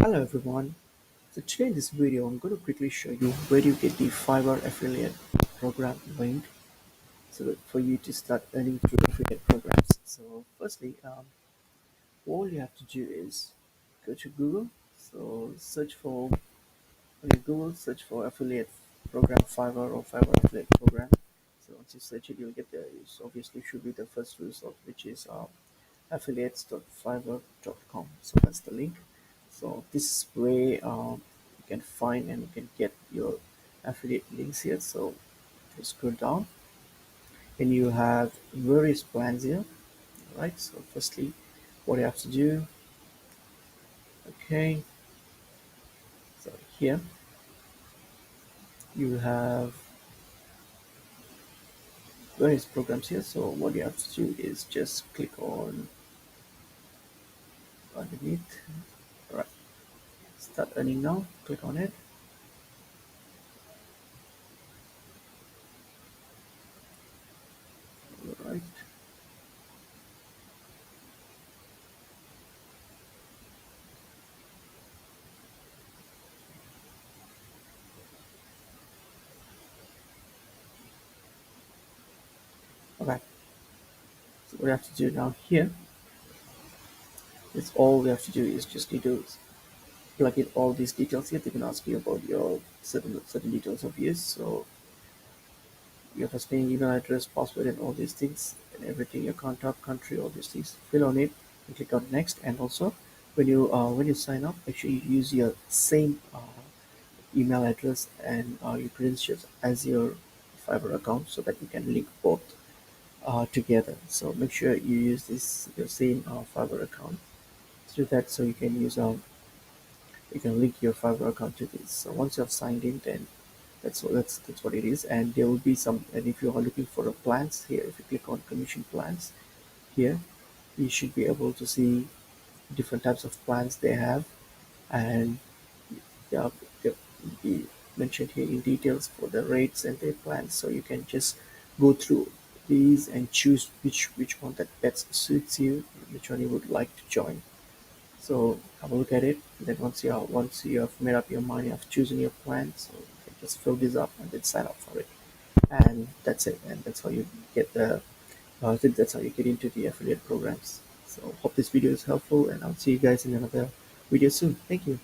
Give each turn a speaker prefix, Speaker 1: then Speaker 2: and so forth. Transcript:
Speaker 1: Hello everyone. So today in this video I'm going to quickly show you where you get the Fiverr affiliate program link so that for you to start earning through affiliate programs. So firstly, all you have to do is go to Google. So search for on your Google, search for affiliate program Fiverr or Fiverr affiliate program. So once you search it, you'll get the obviously should be the first result, which is affiliates.fiverr.com. So that's the link. So this is where you can find and you can get your affiliate links here. So you scroll down and you have various plans here, right? So firstly, what you have to do, okay, so here you have various programs here. So what you have to do is just click on underneath, all right, start earning now, click on it, all right. Okay, so what you have to do now here is all we have to do is just need to plug in all these details here. They can ask you about your certain details of use. So your first name, email address, password, and all these things, and everything, your contact, country, all these things. Fill on it and click on next. And also, when you sign up, make sure you use your same email address and your credentials as your Fiverr account, so that you can link both together. So make sure you use this your same Fiverr account to do that, so you can link your Fiverr account to this. So once you have signed in, then that's what it is. And there will be some. And if you are looking for a plans here, if you click on commission plans here, you should be able to see different types of plans they have, and yeah, they'll be mentioned here in details for the rates and their plans. So you can just go through these and choose which one that best suits you, which one you would like to join. So have a look at it. And then once you have made up your mind, you have chosen your plan. So you can just fill this up and then sign up for it. And that's it. And that's how you get the. I think that's how you get into the affiliate programs. So hope this video is helpful, and I'll see you guys in another video soon. Thank you.